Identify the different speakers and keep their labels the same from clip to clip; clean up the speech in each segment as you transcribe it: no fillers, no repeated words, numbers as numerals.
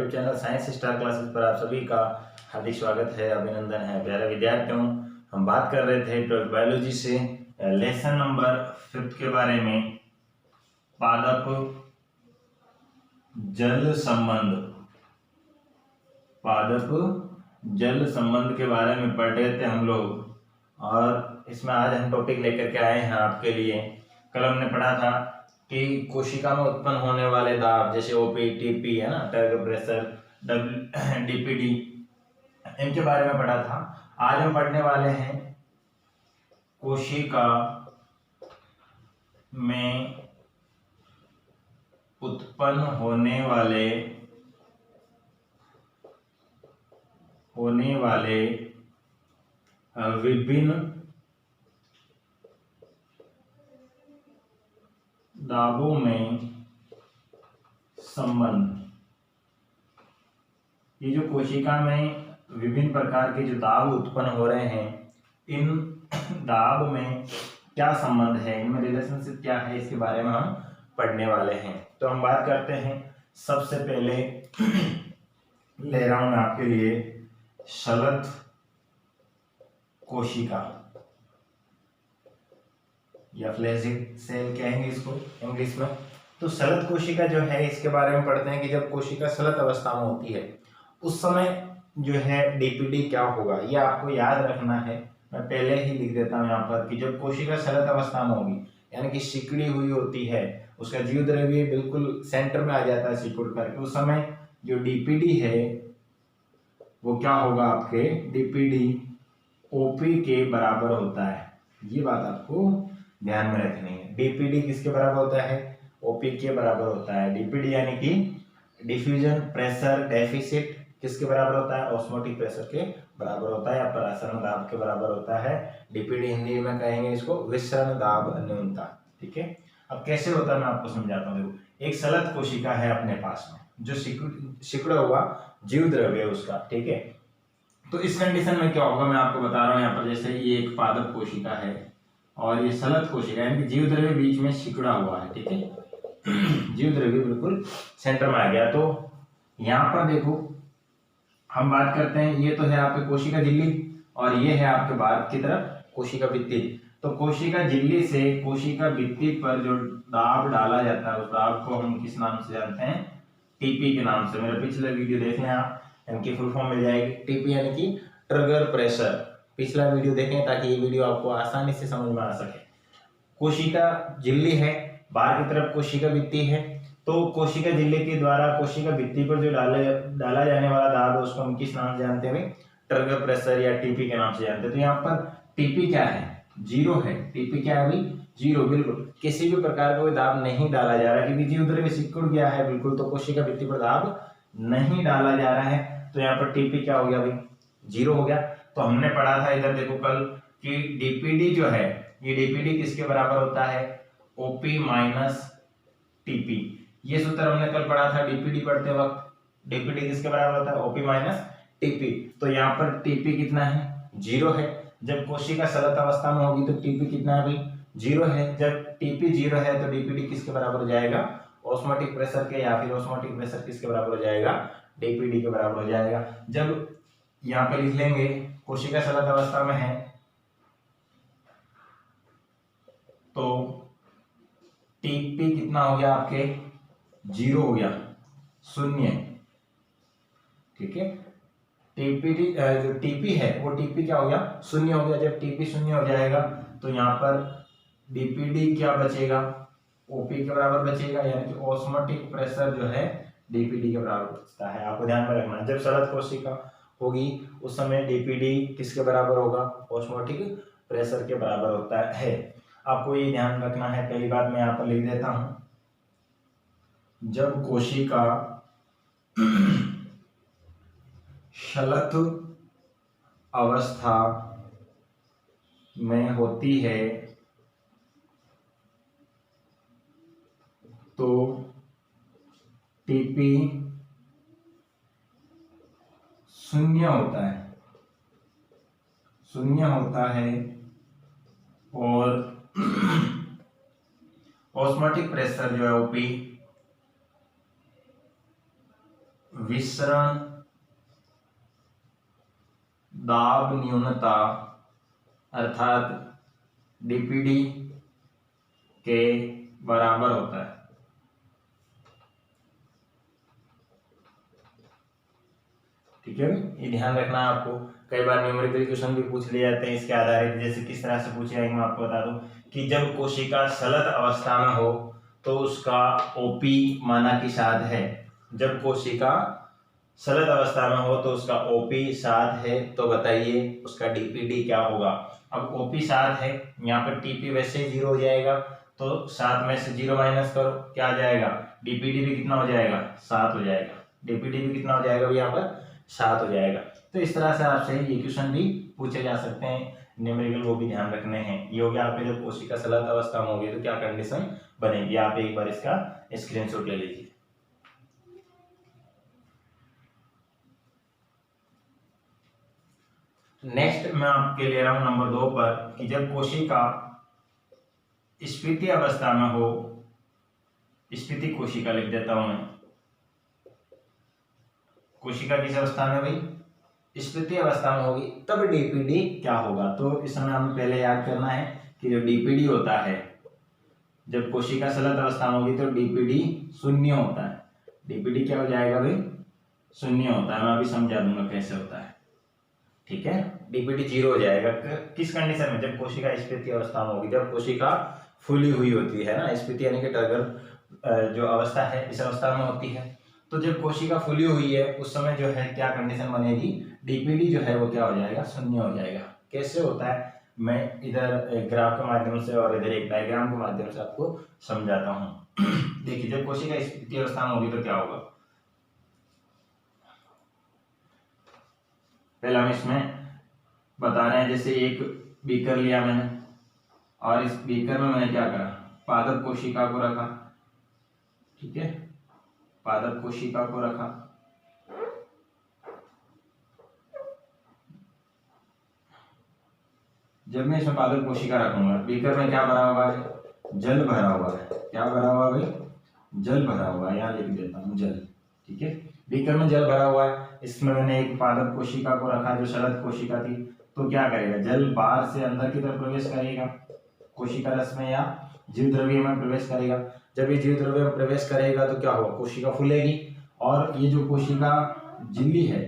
Speaker 1: YouTube channel science star classes पर आप सभी का हार्दिक स्वागत है, अभिनंदन है। प्यारे विद्यार्थियों, हम बात कर रहे थे 12th बायोलॉजी से लेसन नंबर 5 के बारे में, पादप जल संबंध के बारे में पढ़ रहे थे हम लोग। और इसमें आज हम टॉपिक लेकर के आए हैं आपके लिए। कल हमने पढ़ा था कि कोशिका में उत्पन्न होने वाले दाब जैसे ओपी, टीपी है ना, टर्गर प्रेशर, डीपीडी, इनके बारे में पढ़ा था। आज हम पढ़ने वाले हैं कोशिका में उत्पन्न होने वाले विभिन्न दाबों में संबंध। ये जो कोशिका में विभिन्न प्रकार के जो दाब उत्पन्न हो रहे हैं, इन दाब में क्या संबंध है, इनमें रिलेशनशिप क्या है, इसके बारे में हम पढ़ने वाले हैं। तो हम बात करते हैं। सबसे पहले ले रहा हूं मैं आपके लिए शलथ कोशिका या फ्लैजिक सेल कहेंगे इसको इंग्लिश में। तो शलथ कोशिका जो है, इसके बारे में पढ़ते हैं कि जब कोशिका शलथ अवस्था में होती है उस समय जो है डीपीडी क्या होगा, ये आपको याद रखना है। मैं पहले ही लिख देता हूँ यहाँ पर कि जब कोशिका शलथ अवस्था में होगी, यानी कि सिकुड़ी हुई होती है, उसका जीव द्रव्य बिल्कुल सेंटर में आ जाता है सिकुड़ करके, उस समय जो डीपीडी है वो क्या होगा, आपके डीपीडी ओपी के बराबर होता है। ये बात आपको ध्यान में रखनी है। डीपीडी किसके बराबर होता है? ओपी के बराबर होता है। डीपीडी यानी कि डिफ्यूजन प्रेशर डेफिसिट किसके बराबर होता है? ऑस्मोटिक प्रेशर के बराबर होता है या परासरण दाब के बराबर होता है। डीपीडी हिंदी में कहेंगे इसको विसरण दाब न्यूनता। ठीक है, अब कैसे होता है मैं आपको समझाता हूँ। देखो, एक शलथ कोशिका है अपने पास में, जो सिकुड़ा हुआ जीव द्रव्य है उसका। ठीक है, तो इस कंडीशन में क्या होगा मैं आपको बता रहा हूँ यहाँ पर। जैसे ये एक पादप कोशिका है और ये शलथ कोशिका, यानी कि जीव द्रव्य बीच में सिकुड़ा हुआ है। ठीक है, जीव द्रव्य बिल्कुल सेंटर में आ गया। तो यहाँ पर देखो, हम बात करते हैं, ये तो है आपके कोशिका झिल्ली और ये है आपके बाहर की तरफ कोशिका भित्ति। तो कोशिका झिल्ली से कोशिका भित्ति पर जो दाब डाला जाता है, उस दाब को हम किस नाम से जानते हैं? टीपी के नाम से। मेरा पिछला वीडियो देख लें आप, इनकी फुल फॉर्म मिल जाएगी। टीपी यानी कि ट्रिगर प्रेशर। पिछला वीडियो देखें ताकि ये वीडियो आपको आसानी से समझ में आ सके। कोशिका झिल्ली है, बाहर की तरफ कोशिका भित्ति है। तो कोशिका झिल्ली के द्वारा कोशिका भित्ति पर जो डाला जाने वाला दाब है उसको हम किस नाम से जानते हैं? ट्रिगर प्रेशर या टीपी के नाम से जानते हैं। तो यहाँ पर टीपी क्या है? 0 है। टीपी क्या है भाई? 0। बिल्कुल किसी भी प्रकार का कोई दाब नहीं डाला जा रहा है, क्योंकि जीव द्रव्य सिकुड़ गया है बिल्कुल, तो कोशिका भित्ति पर दाब नहीं डाला जा रहा है। तो यहाँ पर टीपी क्या हो गया भाई? 0 हो गया। तो हमने पढ़ा था इधर देखो कल कि डीपीडी जो है, ये डीपीडी किसके बराबर होता है? OP minus TP. ये सूत्र हमने कल पढ़ा था डीपीडी पढ़ते वक्त। डीपीडी किसके बराबर होता है? OP minus TP. तो यहाँ पर टीपी कितना है? 0 है। जब कोशिका शलथ अवस्था में होगी तो टीपी कितना है भाई? 0 है। जब टीपी 0 है तो डीपीडी किसके बराबर हो जाएगा? ऑस्मोटिक प्रेशर के, या फिर ऑस्मोटिक प्रेशर किसके बराबर हो जाएगा? डीपीडी के बराबर हो जाएगा। जब यहाँ पे लिख लेंगे कोशिका शलथ अवस्था में है तो टीपी कितना हो गया आपके? 0 हो गया, 0। ठीक है, टीपी जो टीपी है वो टीपी क्या हो गया? 0 हो गया। जब टीपी 0 हो जाएगा तो यहाँ पर डीपीडी क्या बचेगा? ओपी के बराबर बचेगा, यानी कि ऑस्मोटिक प्रेशर जो है डीपीडी के बराबर बचता है। आपको ध्यान में रखना, जब शलथ कोशिका होगी उस समय डीपीडी किसके बराबर होगा? ऑस्मोटिक प्रेशर के बराबर होता है। आपको ये ध्यान रखना है। पहली बात मैं यहाँ पर लिख देता हूं, जब कोशिका शलथ अवस्था में होती है तो टीपी 0 होता है, 0 होता है और ऑस्मोटिक प्रेशर जो है ओपी विसरण दाब न्यूनता अर्थात डीपीडी के बराबर होता है। ठीक है, ये ध्यान रखना है आपको। कई बार न्यूमेरिकल क्वेश्चन भी पूछ लिए जाते हैं इसके आधारित। जैसे किस तरह से पूछे जाएंगे मैं आपको बता दूं कि जब कोशिका सलत अवस्था में हो तो उसका ओपी माना कि 7 है। जब कोशिका सलत अवस्था में हो तो उसका ओपी 7 है, तो बताइए उसका डीपीडी क्या होगा। अब ओपी 7 है, यहाँ पर टीपी वैसे ही 0 हो जाएगा, तो 7 में से 0 माइनस करो, क्या आ जाएगा, डीपीडी भी कितना हो जाएगा, 7 हो जाएगा। डीपीडी भी कितना हो जाएगा यहाँ पर, 7 हो जाएगा। तो इस तरह से आपसे ये क्वेश्चन भी पूछे जा सकते हैं न्यूमेरिकल, वो भी ध्यान रखने हैं। ये हो गया आपके जब कोशिका सलत अवस्था में होगी तो क्या कंडीशन बनेगी। आप एक बार इसका स्क्रीनशॉट ले लीजिए। नेक्स्ट मैं आपके ले रहा हूं नंबर 2 पर कि जब कोशिका स्फीति अवस्था में हो, स्फीति कोशिका लिख देता हूं मैं। कोशिका किस अवस्था में भाई, स्फीति अवस्था में होगी, तब डीपीडी क्या होगा। तो इस समय हमें पहले याद करना है कि जो डीपीडी होता है जब कोशिका सलत अवस्था में होगी तो डीपीडी 0 होता है। डीपीडी क्या हो जाएगा भाई, 0 होता है। मैं अभी समझा दूंगा कैसे होता है। ठीक है, डीपीडी 0 हो जाएगा। किस कंडीशन में, जब कोशिका स्फीति अवस्था में होगी, जब कोशिका फूली हुई होती है ना, स्फीति यानी कि टर्गर जो अवस्था है इस अवस्था में होती है। तो जब कोशिका फूली हुई है उस समय जो है क्या कंडीशन बनेगी, डीपीडी जो है वो क्या हो जाएगा, 0 हो जाएगा। कैसे होता है मैं इधर एक ग्राफ के माध्यम से और इधर एक डायग्राम के माध्यम से आपको समझाता हूँ। देखिए जब कोशिका स्फीति अवस्था में होगी तो क्या होगा, पहले हम इसमें बता रहे हैं। जैसे एक बीकर लिया मैंने और इस बीकर में मैंने क्या करा, पादप कोशिका को रखा। ठीक है, पादप कोशिका को रखा। जब मैं इसमें पादप कोशिका रखूंगा, बीकर में क्या भरा हुआ है, जल भरा हुआ है। क्या भरा हुआ है भाई, जल भरा हुआ है। यहाँ लिख देता हूँ जल। ठीक है, बीकर में जल भरा हुआ है, इसमें मैंने एक पादप कोशिका को रखा जो शरद कोशिका थी। तो क्या करेगा, जल बाहर से अंदर की तरफ प्रवेश करेगा, कोशिका रस में या जीव द्रव्य में प्रवेश करेगा। जब ये जीव द्रव्य में प्रवेश करेगा तो क्या होगा, कोशिका फूलेगी। और ये जो कोशिका झिल्ली है,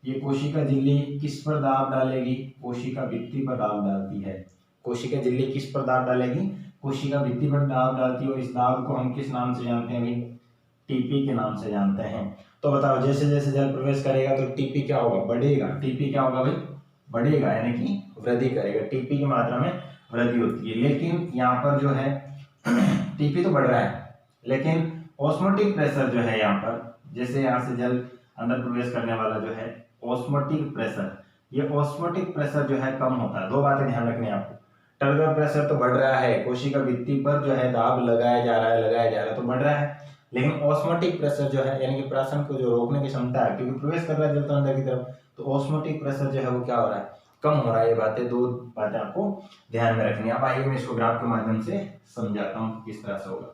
Speaker 1: ये कोशिका झिल्ली किस पर दाब डालेगी, कोशिका भित्ति पर दाब डालती है। कोशिका झिल्ली किस पर दाब डालेगी, कोशिका भित्ति पर दाब डालती है। और इस दाब को हम किस नाम से जानते हैं भाई, टीपी के नाम से जानते हैं। तो बताओ जैसे जैसे जल प्रवेश करेगा तो टीपी क्या होगा, बढ़ेगा। टीपी क्या होगा भाई, बढ़ेगा, यानी कि वृद्धि करेगा। टीपी की मात्रा में वृद्धि होती है। लेकिन यहाँ पर जो है टीपी तो बढ़ रहा है, लेकिन ऑस्मोटिक प्रेशर जो है यहाँ पर, जैसे यहाँ से जल अंदर प्रवेश करने वाला जो है ऑस्मोटिक प्रेशर, ये ऑस्मोटिक प्रेशर जो है कम होता है। दो बातें ध्यान रखनी है आपको, टर्गर प्रेशर तो बढ़ रहा है, कोशिका भित्ति पर जो है दाब लगाया जा रहा है तो बढ़ रहा है। लेकिन ऑस्मोटिक प्रेशर जो है यानी कि प्राशन को जो रोकने की क्षमता है, क्योंकि प्रवेश कर रहा है जल तो अंदर की तरफ, तो ऑस्मोटिक प्रेशर जो है वो क्या हो रहा है, कम हो रहा है। ये बातें, दो बातें आपको ध्यान में रखनी है। अब आइए मैं इसको ग्राफ के माध्यम से समझाता हूँ किस तरह से होगा।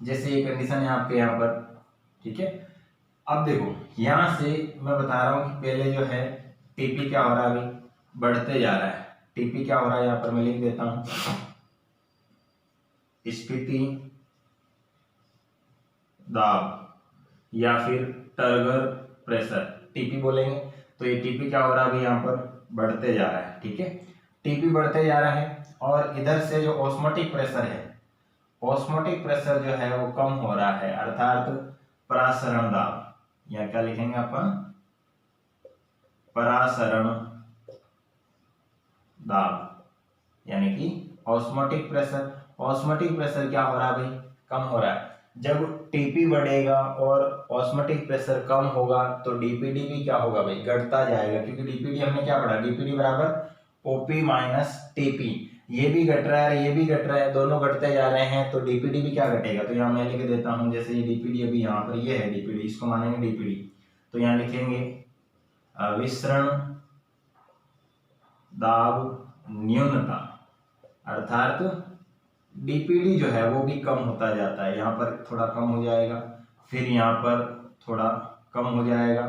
Speaker 1: जैसे ये कंडीशन है आपके यहाँ पर, ठीक है। अब देखो यहाँ से मैं बता रहा हूँ कि पहले जो है टीपी क्या हो रहा है, अभी बढ़ते जा रहा है। टीपी क्या हो रहा है यहाँ पर मैं लिख देता हूँ, स्फीति दाब या फिर टर्गर प्रेशर, टीपी बोलेंगे। तो ये टीपी क्या हो रहा है अभी यहाँ पर, बढ़ते जा रहा है। ठीक है, टीपी बढ़ते जा रहा है। और इधर से जो ऑस्मोटिक प्रेशर है, ऑस्मोटिक प्रेशर जो है वो कम हो रहा है, अर्थात परासरण दाब, या क्या लिखेंगे अपन, परासरण दाब, यानी कि ऑस्मोटिक प्रेशर। ऑस्मोटिक प्रेशर क्या हो रहा है भाई, कम हो रहा है। जब टीपी बढ़ेगा और ऑस्मोटिक प्रेशर कम होगा तो डीपीडी भी क्या होगा भाई, घटता जाएगा। क्योंकि डीपीडी हमने क्या पढ़ा, डीपीडी बराबर ओपी माइनस टीपी। ये भी घट रहा है, ये भी घट रहा है, दोनों घटते जा रहे हैं, तो डीपीडी भी क्या घटेगा। तो यहाँ मैं लिख देता हूँ, जैसे ये डीपीडी अभी यहाँ पर ये है डीपीडी, इसको मानेंगे डीपीडी, तो यहाँ लिखेंगे विसरण दाब न्यूनता, अर्थात डीपीडी जो है वो भी कम होता जाता है। यहाँ पर थोड़ा कम हो जाएगा, फिर यहाँ पर थोड़ा कम हो जाएगा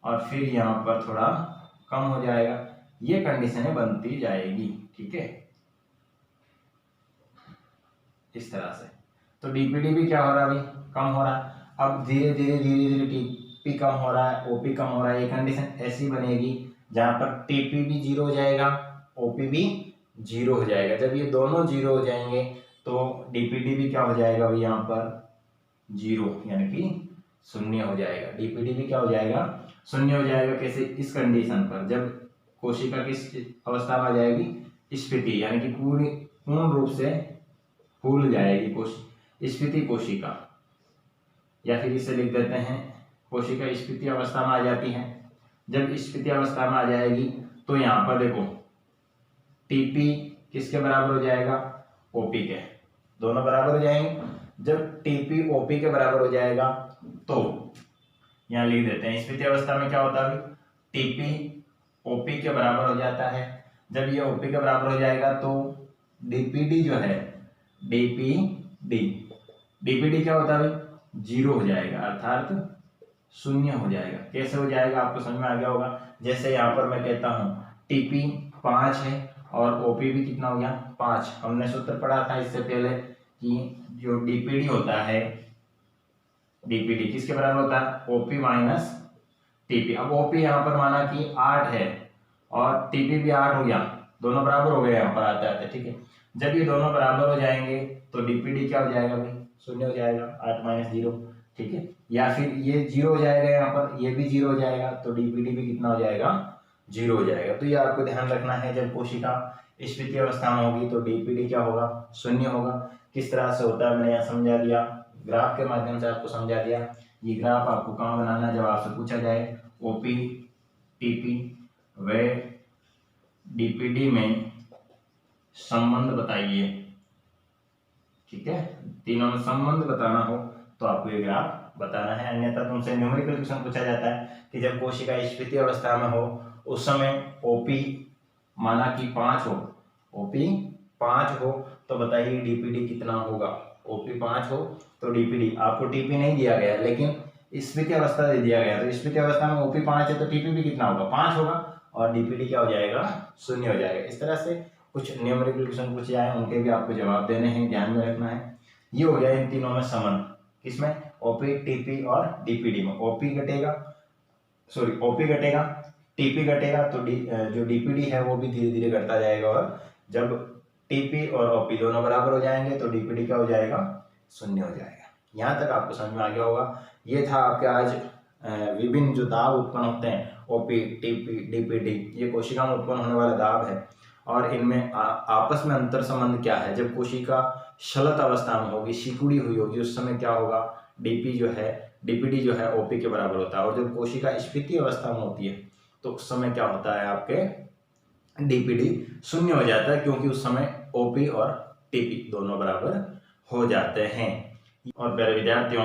Speaker 1: और फिर यहाँ पर थोड़ा कम हो जाएगा। ये कंडीशनें बनती जाएगी, ठीक है, इस तरह से। तो डीपीडी भी क्या हो रहा है भाई, कम हो रहा है। अब धीरे धीरे धीरे धीरे टीपी कम हो रहा है, ओपी कम हो रहा है। ये कंडीशन ऐसी बनेगी जहां पर टीपी भी जीरो हो जाएगा, ओपी भी जीरो हो जाएगा। जब ये दोनों जीरो हो जाएंगे तो डीपीडी भी क्या हो जाएगा भाई, यहाँ पर जीरो यानी कि शून्य हो जाएगा। डीपीडी भी क्या हो जाएगा, शून्य हो जाएगा। कैसे, इस कंडीशन पर जब कोशिका किस अवस्था में आ जाएगी, स्फीति, यानी कि पूर्ण रूप से फूल जाएगी स्फीति कोशिका, या फिर इसे लिख देते हैं कोशिका स्फीति अवस्था में आ जाती है। जब स्फीति अवस्था में आ जाएगी तो यहाँ पर देखो टीपी किसके बराबर हो जाएगा, ओपी के, दोनों बराबर हो जाएंगे। जब टीपी ओपी के बराबर हो जाएगा तो यहाँ लिख देते हैं स्फीति अवस्था में क्या होता है, टीपी ओपी के बराबर हो जाता है। जब ये ओपी के बराबर हो जाएगा तो डीपीडी जो है, डीपीडी क्या होता है, जीरो हो जाएगा, अर्थात शून्य हो जाएगा। कैसे हो जाएगा आपको समझ में आ गया होगा। जैसे यहाँ पर मैं कहता हूँ टीपी 5 है और ओपी भी कितना हो गया, 5। हमने सूत्र पढ़ा था इससे पहले कि जो डीपीडी होता है, डीपीडी किसके बराबर होता है, ओपी माइनस टीपी। अब ओपी यहाँ पर माना कि 8 है और टीपी भी 8 हो गया, दोनों बराबर हो गए यहाँ पर आते आते, ठीक है। जब ये दोनों बराबर हो जाएंगे तो डीपीडी क्या हो जाएगा भाई, शून्य हो जाएगा, 8 माइनस 0, ठीक है। या फिर ये जीरो हो जाएगा, यहाँ पर ये भी जीरो हो जाएगा तो डीपीडी भी कितना हो जाएगा, जीरो हो जाएगा। तो ये आपको ध्यान रखना है, जब कोशिका स्फीति अवस्था में होगी तो डीपीडी क्या होगा, शून्य होगा। किस तरह से होता है मैंने यहाँ समझा दिया, ग्राफ के माध्यम से आपको समझा दिया। ये ग्राफ आपको कहाँ बनाना है, जब आपसे पूछा जाए ओपी टीपी व डीपीडी में संबंध बताइए, ठीक है, तीनों में संबंध बताना हो तो आपको ये ग्राफ बताना है। अन्यथा तुमसे न्यूमेरिकल क्वेश्चन पूछा जाता है कि जब कोशिका स्फीति अवस्था में हो उस समय ओपी माना कि 5 हो, ओपी 5 हो तो बताइए डीपीडी कितना होगा। ओपी 5 हो तो डीपीडी, आपको टीपी नहीं दिया गया लेकिन स्फीति अवस्था दे दिया गया, तो स्फीति अवस्था में ओपी 5 है तो टीपी भी कितना होगा, 5 होगा और डीपीडी क्या हो जाएगा, शून्य हो जाएगा। इस तरह से कुछ न्यूमेरिकल क्वेश्चन पूछे जाए उनके भी आपको जवाब देने हैं, ध्यान में रखना है। ये हो गया इन तीनों में संबंध, किसमें, ओपी टीपी और डीपीडी में। ओपी घटेगा टीपी घटेगा तो जो डीपीडी है वो भी धीरे धीरे घटता जाएगा और जब टीपी और ओपी दोनों बराबर हो जाएंगे तो डीपीडी क्या हो जाएगा, शून्य हो जाएगा। यहाँ तक आपको समझ में आ गया होगा। ये था आपके आज विभिन्न जो दाब उत्पन्न होते हैं, ओपी टीपी डीपीडी, ये कोशिका में उत्पन्न होने वाला दाब है और इनमें आपस में अंतर संबंध क्या है। जब कोशिका शलत अवस्था में होगी, सिकुड़ी हुई होगी, उस समय क्या होगा, डीपीडी जो है ओपी के बराबर होता है। और जब कोशिका स्फीति अवस्था में होती है तो उस समय क्या होता है, आपके डीपीडी शून्य हो जाता है, क्योंकि उस समय ओपी और टीपी दोनों बराबर हो जाते हैं। और प्यारे विद्यार्थियों,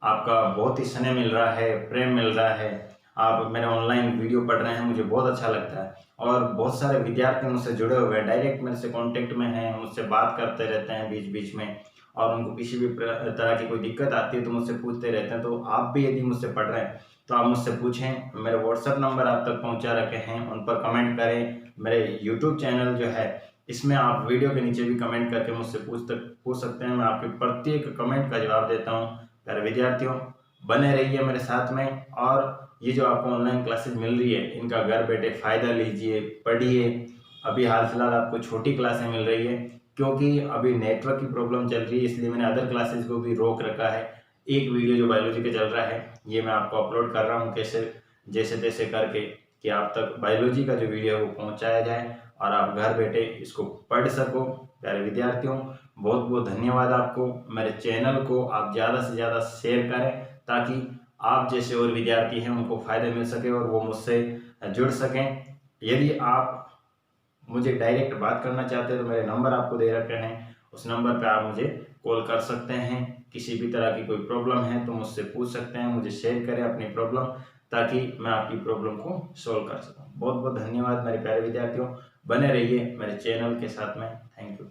Speaker 1: आपका बहुत ही स्नेह मिल रहा है, प्रेम मिल रहा है, आप मेरे ऑनलाइन वीडियो पढ़ रहे हैं, मुझे बहुत अच्छा लगता है। और बहुत सारे विद्यार्थी मुझसे जुड़े हुए हैं, डायरेक्ट मेरे से कांटेक्ट में हैं, मुझसे बात करते रहते हैं बीच बीच में, और उनको किसी भी तरह की कोई दिक्कत आती है तो मुझसे पूछते रहते हैं। तो आप भी यदि मुझसे पढ़ रहे हैं तो आप मुझसे पूछें, मेरे व्हाट्सएप नंबर आप तक पहुँचा रखे हैं, उन पर कमेंट करें। मेरे यूट्यूब चैनल जो है इसमें आप वीडियो के नीचे भी कमेंट करके मुझसे पूछ सकते हैं, मैं आपके प्रत्येक कमेंट का जवाब देता हूँ। प्यारे विद्यार्थियों, बने रहिए मेरे साथ में, और ये जो आपको ऑनलाइन क्लासेस मिल रही है इनका घर बैठे फ़ायदा लीजिए, पढ़िए। अभी हाल फिलहाल आपको छोटी क्लासें मिल रही है क्योंकि अभी नेटवर्क की प्रॉब्लम चल रही है, इसलिए मैंने अदर क्लासेस को भी रोक रखा है। एक वीडियो जो बायोलॉजी का चल रहा है ये मैं आपको अपलोड कर रहा हूँ, कैसे जैसे तैसे करके कि आप तक बायोलॉजी का जो वीडियो है वो पहुँचाया जाए और आप घर बैठे इसको पढ़ सको। प्यारे विद्यार्थियों, बहुत बहुत धन्यवाद आपको। मेरे चैनल को आप ज़्यादा से ज़्यादा शेयर करें ताकि आप जैसे और विद्यार्थी हैं उनको फ़ायदा मिल सके और वो मुझसे जुड़ सकें। यदि आप मुझे डायरेक्ट बात करना चाहते हैं तो मेरे नंबर आपको दे रखे हैं, उस नंबर पे आप मुझे कॉल कर सकते हैं। किसी भी तरह की कोई प्रॉब्लम है तो मुझसे पूछ सकते हैं, मुझे शेयर करें अपनी प्रॉब्लम ताकि मैं आपकी प्रॉब्लम को सॉल्व कर सकूं। बहुत बहुत धन्यवाद मेरे प्यारे विद्यार्थियों, बने रहिए मेरे चैनल के साथ में। Thank you.